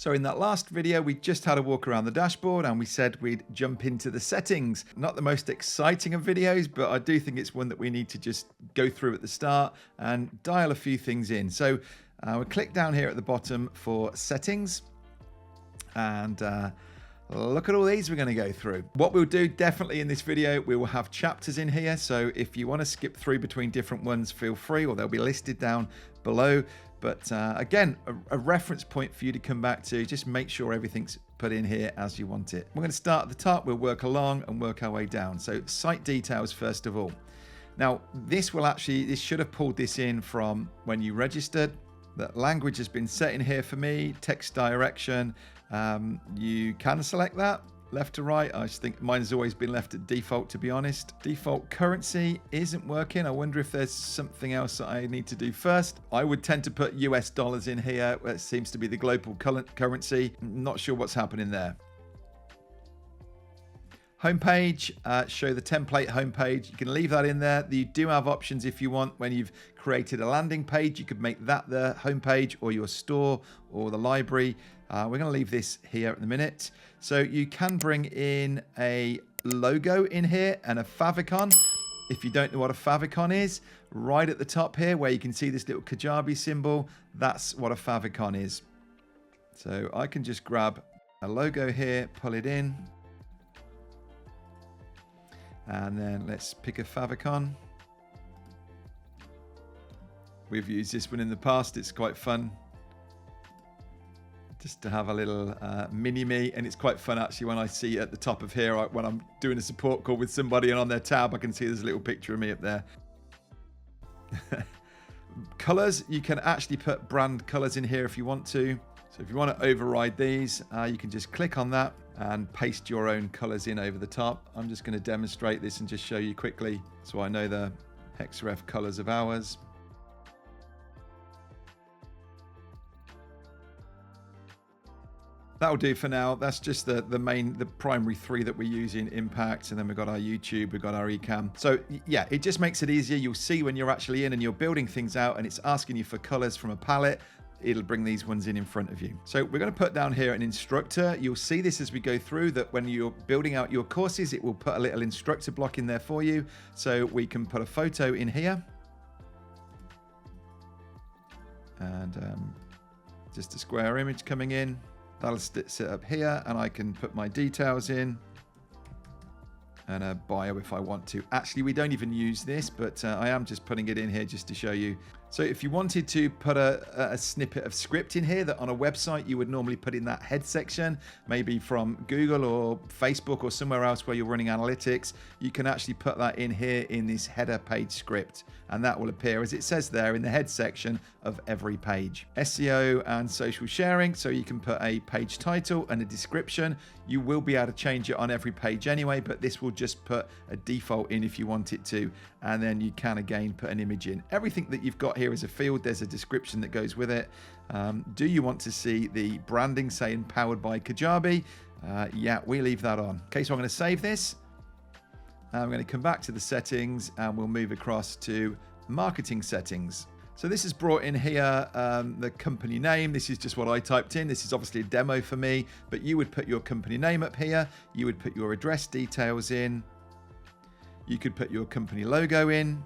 So in that last video, we just had a walk around the dashboard and we said we'd jump into the settings. Not the most exciting of videos, but I do think it's one that we need to just go through at the start and dial a few things in. So we'll click down here at the bottom for settings and look at all these we're going to go through. What we'll do definitely in this video, we will have chapters in here. So if you want to skip through between different ones, feel free, or they'll be listed down below. But again, a reference point for you to come back to. Just make sure everything's put in here as you want it. We're going to start at the top. We'll work along and work our way down. So site details first of all. Now this should have pulled this in from when you registered. That language has been set in here for me. Text direction. You can select that left to right. I just think mine has always been left at default, to be honest. Default currency isn't working. I wonder if there's something else that I need to do first. I would tend to put US dollars in here. It seems to be the global currency. Not sure what's happening there. Homepage, show the template homepage. You can leave that in there. You do have options if you want. When you've created a landing page, you could make that the homepage or your store or the library. We're going to leave this here at the minute. So you can bring in a logo in here and a favicon. If you don't know what a favicon is, right at the top here where you can see this little Kajabi symbol, that's what a favicon is. So I can just grab a logo here, pull it in. And then let's pick a favicon. We've used this one in the past. It's quite fun just to have a little mini-me. And it's quite fun actually when I see at the top of here, when I'm doing a support call with somebody and on their tab, I can see there's a little picture of me up there. Colors, you can actually put brand colors in here if you want to. So if you want to override these, you can just click on that and paste your own colors in over the top. I'm just going to demonstrate this and just show you quickly so I know the Hexref colors of ours. That'll do for now. That's just the primary three that we use in Impact. And then we've got our YouTube, we've got our Ecamm. So yeah, it just makes it easier. You'll see when you're actually in and you're building things out and it's asking you for colors from a palette, it'll bring these ones in front of you. So we're going to put down here an instructor. You'll see this as we go through, that when you're building out your courses, it will put a little instructor block in there for you. So we can put a photo in here. And just a square image coming in. That'll sit up here and I can put my details in. And a bio if I want to. Actually, we don't even use this, but I am just putting it in here just to show you. So if you wanted to put a snippet of script in here that on a website you would normally put in that head section, maybe from Google or Facebook or somewhere else where you're running analytics, you can actually put that in here in this header page script. And that will appear, as it says there, in the head section of every page. SEO and social sharing, so you can put a page title and a description. You will be able to change it on every page anyway, but this will just put a default in if you want it to. And then you can again put an image in. Everything that you've got here is a field. There's a description that goes with it. Do you want to see the branding saying powered by Kajabi? Yeah, we leave that on. Okay, so I'm going to save this. I'm going to come back to the settings and we'll move across to marketing settings. So this has brought in here the company name. This is just what I typed in. This is obviously a demo for me, but you would put your company name up here. You would put your address details in. You could put your company logo in.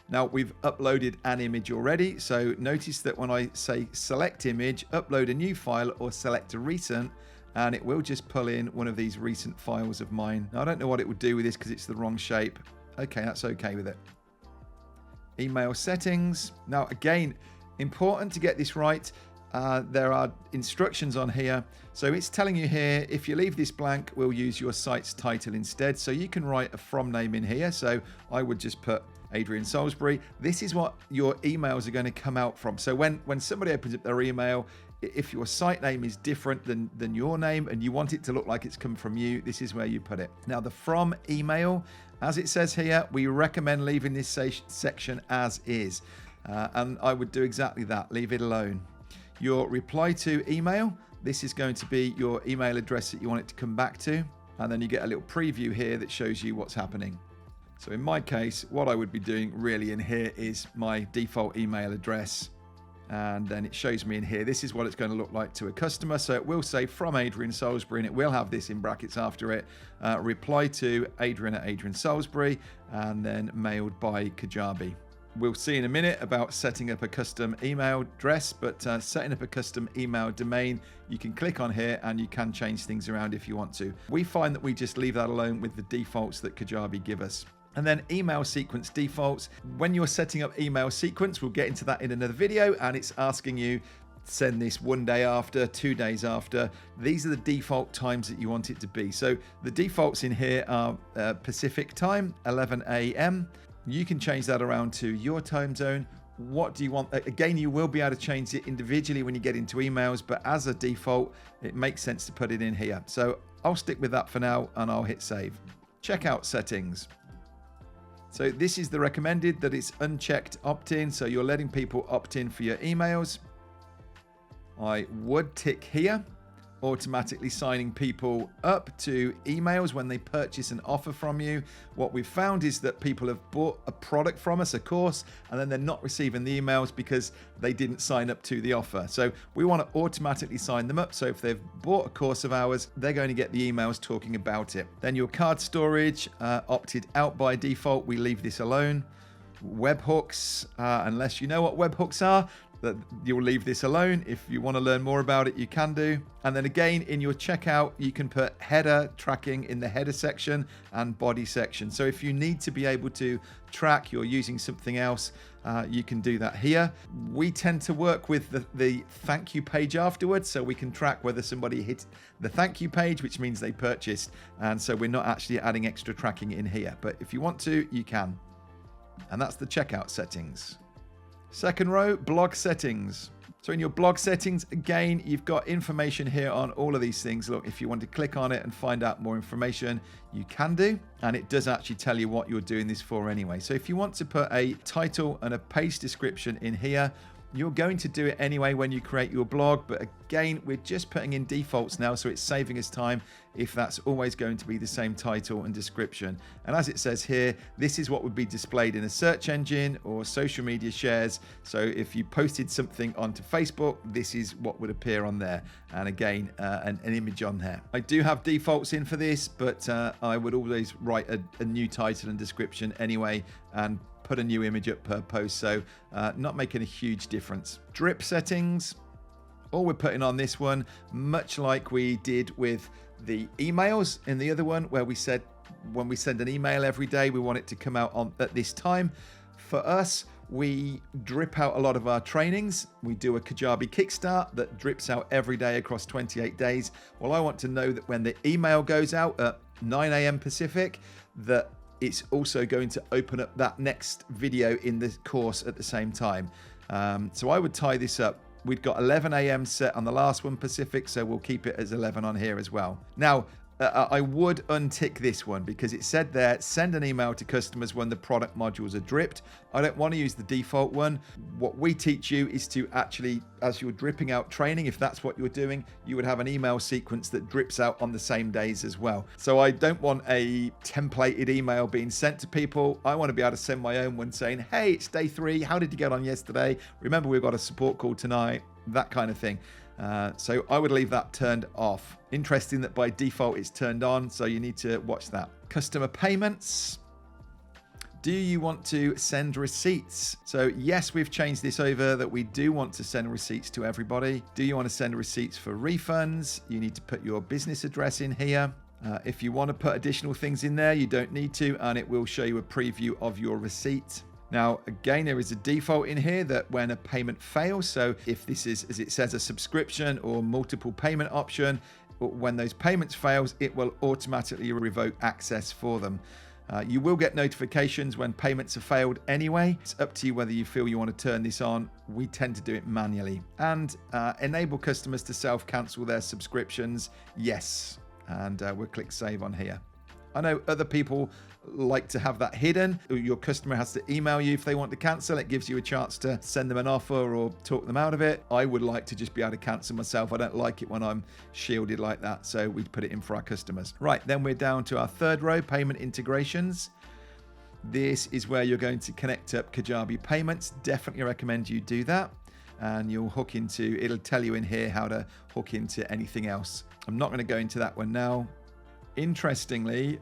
Now we've uploaded an image already. So notice that when I say select image, upload a new file or select a recent, and it will just pull in one of these recent files of mine. Now I don't know what it would do with this because it's the wrong shape. Okay, that's okay with it. Email settings. Now again, important to get this right. There are instructions on here. So it's telling you here, if you leave this blank, we'll use your site's title instead. So you can write a from name in here. So I would just put Adrian Salisbury. This is what your emails are going to come out from. So when somebody opens up their email, if your site name is different than your name and you want it to look like it's come from you, this is where you put it. Now the from email, as it says here, we recommend leaving this section as is. And I would do exactly that, leave it alone. Your reply to email, this is going to be your email address that you want it to come back to. And then you get a little preview here that shows you what's happening. So in my case, what I would be doing really in here is my default email address. And then it shows me in here, this is what it's going to look like to a customer. So it will say from Adrian Salisbury, and it will have this in brackets after it. Reply to Adrian at Adrian Salisbury, and then mailed by Kajabi. We'll see in a minute about setting up a custom email address, but setting up a custom email domain, you can click on here and you can change things around if you want to. We find that we just leave that alone with the defaults that Kajabi give us. And then email sequence defaults. When you're setting up email sequence, we'll get into that in another video, and it's asking you send this 1 day after, 2 days after. These are the default times that you want it to be. So the defaults in here are Pacific time, 11 a.m. You can change that around to your time zone. What do you want? Again, you will be able to change it individually when you get into emails, but as a default, it makes sense to put it in here. So I'll stick with that for now, and I'll hit save. Checkout settings. So this is the recommended, that it's unchecked opt-in. So you're letting people opt in for your emails. I would tick here, automatically signing people up to emails when they purchase an offer from you. What we've found is that people have bought a product from us, a course, and then they're not receiving the emails because they didn't sign up to the offer. So we want to automatically sign them up. So if they've bought a course of ours, they're going to get the emails talking about it. Then your card storage, opted out by default. We leave this alone. Webhooks, unless you know what webhooks are, that you'll leave this alone. If you want to learn more about it, you can do. And then again, in your checkout, you can put header tracking in the header section and body section. So if you need to be able to track you're using something else, you can do that here. We tend to work with the thank you page afterwards, so we can track whether somebody hit the thank you page, which means they purchased. And so we're not actually adding extra tracking in here. But if you want to, you can. And that's the checkout settings. Second row, blog settings. So in your blog settings, again, you've got information here on all of these things. Look, if you want to click on it and find out more information, you can do. And it does actually tell you what you're doing this for anyway. So if you want to put a title and a page description in here, you're going to do it anyway when you create your blog. But again, we're just putting in defaults now, so it's saving us time if that's always going to be the same title and description. And as it says here, this is what would be displayed in a search engine or social media shares. So if you posted something onto Facebook, this is what would appear on there. And again, an image on there. I do have defaults in for this, but I would always write a new title and description anyway, and put a new image up per post, so not making a huge difference. Drip settings, all we're putting on this one, much like we did with the emails in the other one, where we said when we send an email every day, we want it to come out on at this time. For us, we drip out a lot of our trainings. We do a Kajabi Kickstart that drips out every day across 28 days. Well, I want to know that when the email goes out at 9 a.m. Pacific, that it's also going to open up that next video in the course at the same time. So I would tie this up. We've got 11 a.m. set on the last one Pacific, so we'll keep it as 11 on here as well. Now, I would untick this one because it said there, send an email to customers when the product modules are dripped. I don't want to use the default one. What we teach you is to actually, as you're dripping out training, if that's what you're doing, you would have an email sequence that drips out on the same days as well. So I don't want a templated email being sent to people. I want to be able to send my own one saying, hey, it's day 3. How did you get on yesterday? Remember, we've got a support call tonight, that kind of thing. So I would leave that turned off. Interesting that by default it's turned on, so you need to watch that. Customer payments. Do you want to send receipts? So yes, we've changed this over that we do want to send receipts to everybody. Do you want to send receipts for refunds? You need to put your business address in here. If you want to put additional things in there, you don't need to, and it will show you a preview of your receipt. Now, again, there is a default in here that when a payment fails, so if this is, as it says, a subscription or multiple payment option, when those payments fails, it will automatically revoke access for them. You will get notifications when payments have failed anyway. It's up to you whether you feel you want to turn this on. We tend to do it manually. And enable customers to self-cancel their subscriptions. Yes. And we'll click save on here. I know other people like to have that hidden. Your customer has to email you if they want to cancel. It gives you a chance to send them an offer or talk them out of it. I would like to just be able to cancel myself. I don't like it when I'm shielded like that, so we put it in for our customers. Right, then we're down to our third row, payment integrations. This is where you're going to connect up Kajabi payments. Definitely recommend you do that. and you'll hook into, it'll tell you in here how to hook into anything else. I'm not going to go into that one now. Interestingly,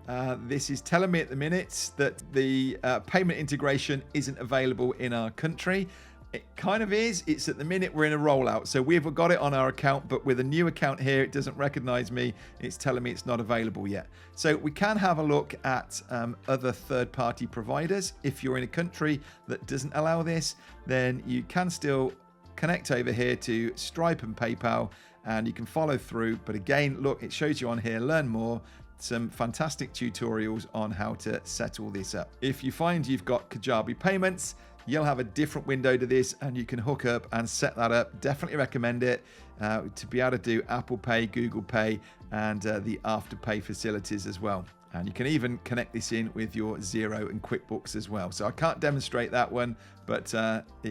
this is telling me at the minute that the payment integration isn't available in our country. It kind of is. It's at the minute we're in a rollout. So we've got it on our account, but with a new account here, it doesn't recognize me. It's telling me it's not available yet. So we can have a look at other third-party providers. If you're in a country that doesn't allow this, then you can still connect over here to Stripe and PayPal, and you can follow through. But again, look, it shows you on here, learn more. Some fantastic tutorials on how to set all this up. If you find you've got Kajabi payments, you'll have a different window to this and you can hook up and set that up. Definitely recommend it to be able to do Apple Pay, Google Pay, and the Afterpay facilities as well. And you can even connect this in with your Xero and QuickBooks as well. So I can't demonstrate that one, but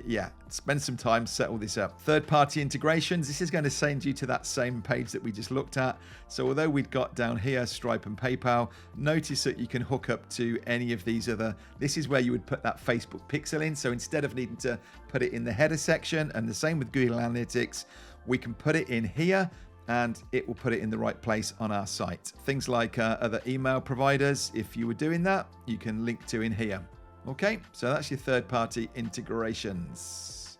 yeah, spend some time, set all this up. Third-party integrations, this is going to send you to that same page that we just looked at. So although we've got down here Stripe and PayPal, notice that you can hook up to any of these other, this is where you would put that Facebook pixel in. So instead of needing to put it in the header section, and the same with Google Analytics, we can put it in here and it will put it in the right place on our site. Things like other email providers, if you were doing that, you can link to in here. Okay, so that's your third-party integrations.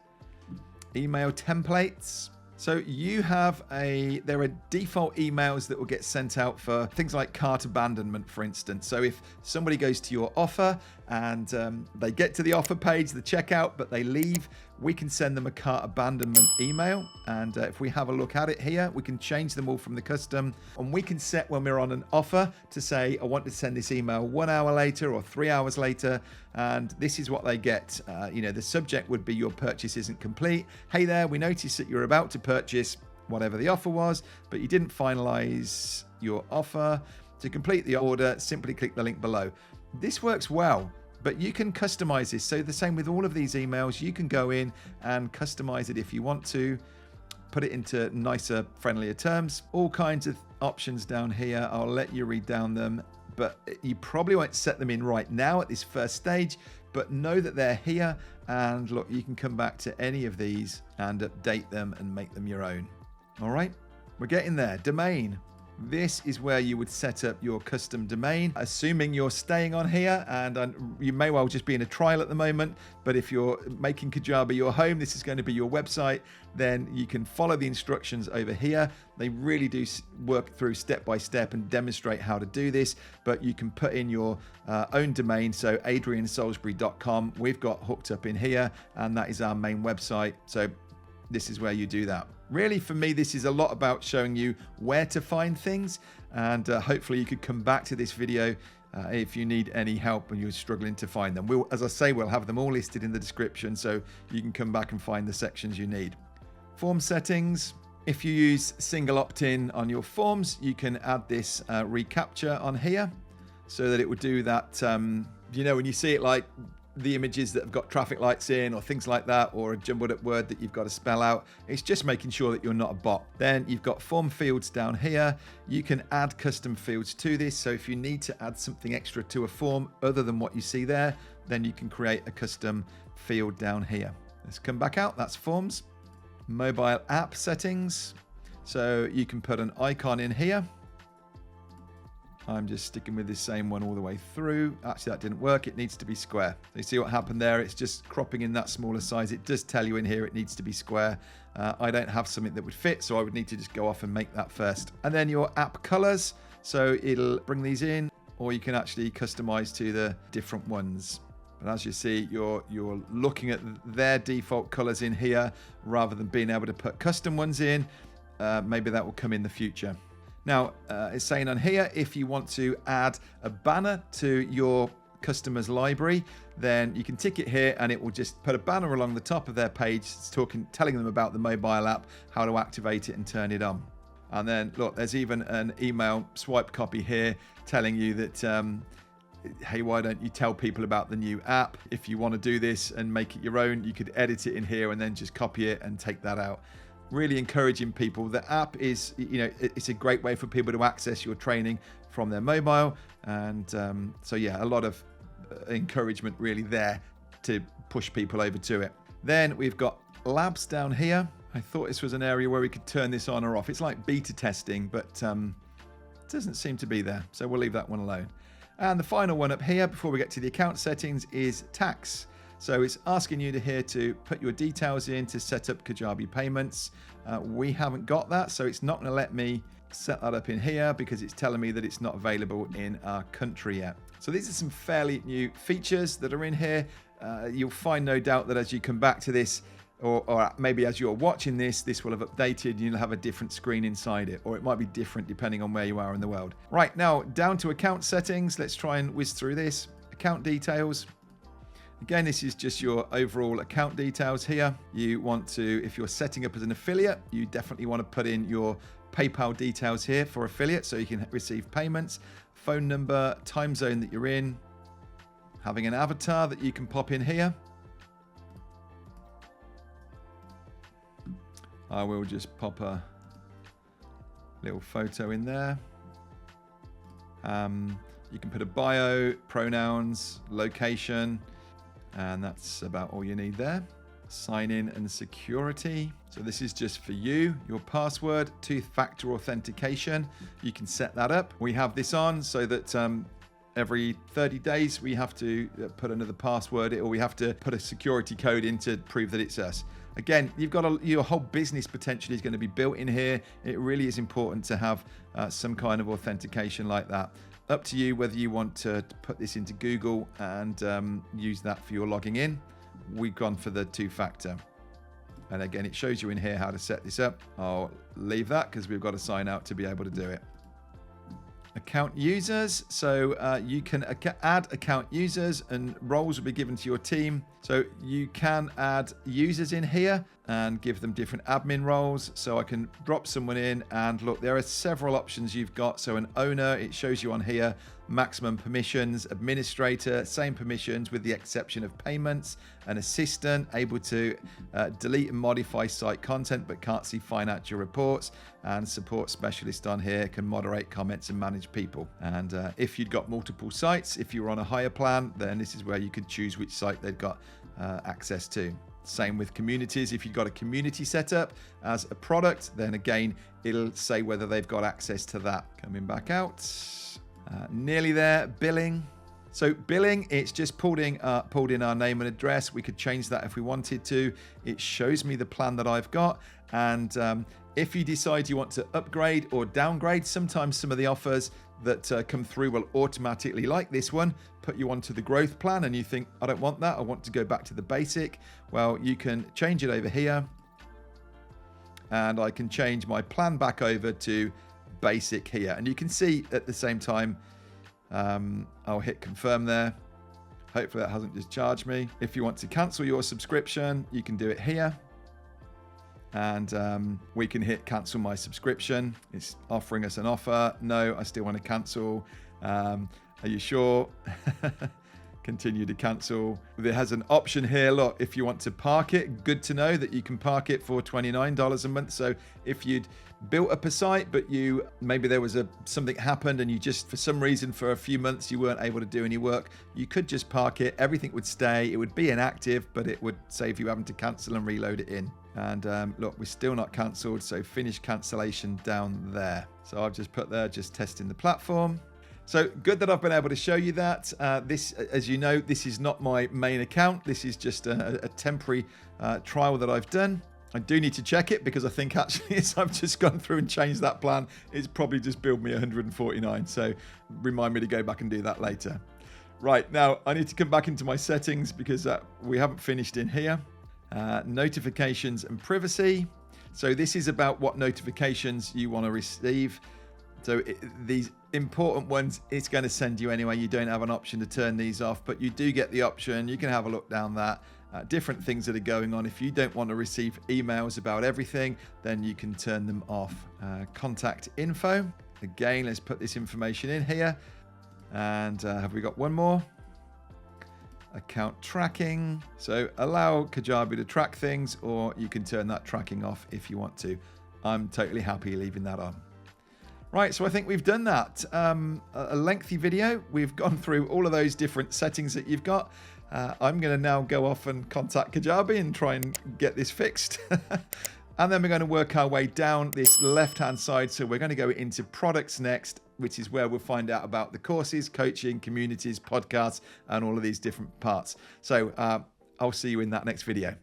Email templates. So you have there are default emails that will get sent out for things like cart abandonment, for instance. So if somebody goes to your offer and they get to the offer page, the checkout, but they leave, we can send them a cart abandonment email. And if we have a look at it here, we can change them all from the custom, and we can set when we're on an offer to say, I want to send this email 1 hour later or 3 hours later. And this is what they get. The subject would be your purchase isn't complete. Hey there, we noticed that you're about to purchase whatever the offer was, but you didn't finalize your offer. To complete the order, simply click the link below. This works well, but you can customize this. So the same with all of these emails, you can go in and customize it if you want to, put it into nicer, friendlier terms, all kinds of options down here. I'll let you read down them, but you probably won't set them in right now at this first stage, but know that they're here. And look, you can come back to any of these and update them and make them your own. All right, we're getting there. Domain. This is where you would set up your custom domain, assuming you're staying on here, and you may well just be in a trial at the moment, but if you're making Kajabi your home, this is going to be your website, then you can follow the instructions over here. They really do work through step by step and demonstrate how to do this, but you can put in your own domain. So adriansalisbury.com, we've got hooked up in here, and that is our main website. So this is where you do that. Really, for me, this is a lot about showing you where to find things, and hopefully you could come back to this video if you need any help and you're struggling to find them. As I say, we'll have them all listed in the description, so you can come back and find the sections you need. Form settings. If you use single opt-in on your forms, you can add this reCAPTCHA on here so that it would do that. When you see it like the images that have got traffic lights in or things like that, or a jumbled up word that you've got to spell out, it's just making sure that you're not a bot. Then you've got form fields down here. You can add custom fields to this. So if you need to add something extra to a form other than what you see there, then you can create a custom field down here. Let's come back out. That's forms. Mobile app settings. So you can put an icon in here. I'm just sticking with this same one all the way through. Actually, that didn't work. It needs to be square. So you see what happened there? It's just cropping in that smaller size. It does tell you in here it needs to be square. I don't have something that would fit, so I would need to just go off and make that first. And then your app colors. So it'll bring these in, or you can actually customize to the different ones. But as you see, you're looking at their default colors in here rather than being able to put custom ones in. Maybe that will come in the future. Now, it's saying on here, if you want to add a banner to your customer's library, then you can tick it here and it will just put a banner along the top of their page telling them about the mobile app, how to activate it and turn it on. And then, look, there's even an email swipe copy here telling you that, hey, why don't you tell people about the new app? If you want to do this and make it your own, you could edit it in here and then just copy it and take that out. Really encouraging people. The app is, it's a great way for people to access your training from their mobile. And so, yeah, a lot of encouragement really there to push people over to it. Then we've got labs down here. I thought this was an area where we could turn this on or off. It's like beta testing, but it doesn't seem to be there. So we'll leave that one alone. And the final one up here before we get to the account settings is tax. So it's asking you here to put your details in to set up Kajabi payments. We haven't got that, so it's not going to let me set that up in here because it's telling me that it's not available in our country yet. So these are some fairly new features that are in here. You'll find no doubt that as you come back to this, or maybe as you're watching this, this will have updated and you'll have a different screen inside it, or it might be different depending on where you are in the world. Right, now down to account settings. Let's try and whiz through this. Account details. Again, this is just your overall account details here. You want to, if you're setting up as an affiliate, you definitely want to put in your PayPal details here for affiliate so you can receive payments, phone number, time zone that you're in, having an avatar that you can pop in here. I will just pop a little photo in there. You can put a bio, pronouns, location, and that's about all you need there. Sign in and security. So this is just for you, your password, two-factor authentication. You can set that up. We have this on so that every 30 days we have to put another password, or we have to put a security code in to prove that it's us. Again, you've got your whole business potentially is going to be built in here. It really is important to have some kind of authentication like that. Up to you whether you want to put this into Google and use that for your logging in. We've gone for the two-factor. And again, it shows you in here how to set this up. I'll leave that because we've got to sign out to be able to do it. Account users. So you can add account users and roles will be given to your team. So you can add users in here and give them different admin roles. So I can drop someone in and look, there are several options you've got. So an owner, it shows you on here, maximum permissions, administrator, same permissions with the exception of payments, an assistant, able to delete and modify site content but can't see financial reports, and support specialist on here can moderate comments and manage people. And if you'd got multiple sites, if you were on a higher plan, then this is where you could choose which site they've got access to. Same with communities. If you've got a community set up as a product, then again, it'll say whether they've got access to that. Coming back out. Nearly there. Billing. So billing, it's just pulled in our name and address. We could change that if we wanted to. It shows me the plan that I've got. And if you decide you want to upgrade or downgrade, sometimes some of the offers that come through will automatically, like this one, put you onto the growth plan and you think, I don't want that, I want to go back to the basic. Well, you can change it over here and I can change my plan back over to basic here. And you can see at the same time, I'll hit confirm there. Hopefully that hasn't just charged me. If you want to cancel your subscription, you can do it here. And we can hit cancel my subscription. It's offering us an offer. No, I still want to cancel. Are you sure? Continue to cancel. There has an option here. Look, if you want to park it, good to know that you can park it for $29 a month. So if you'd built up a site, but maybe there was something happened and you just, for some reason, for a few months, you weren't able to do any work, you could just park it. Everything would stay. It would be inactive, but it would save you having to cancel and reload it in. And look, we're still not cancelled, so finish cancellation down there. So I've just put there, just testing the platform. So good that I've been able to show you that. This, as you know, this is not my main account. This is just a temporary trial that I've done. I do need to check it because I think actually as I've just gone through and changed that plan, it's probably just billed me 149. So remind me to go back and do that later. Right, now I need to come back into my settings because we haven't finished in here. Notifications and privacy. So this is about what notifications you want to receive. So these important ones, it's going to send you anyway. You don't have an option to turn these off, but you do get the option. You can have a look down that. Different things that are going on. If you don't want to receive emails about everything, then you can turn them off. Contact info. Again, let's put this information in here. And have we got one more? Account tracking. So allow Kajabi to track things, or you can turn that tracking off if you want to. I'm totally happy leaving that on. Right, so I think we've done that. A lengthy video. We've gone through all of those different settings that you've got. I'm going to now go off and contact Kajabi and try and get this fixed. And then we're going to work our way down this left-hand side. So we're going to go into products next, which is where we'll find out about the courses, coaching, communities, podcasts, and all of these different parts. So I'll see you in that next video.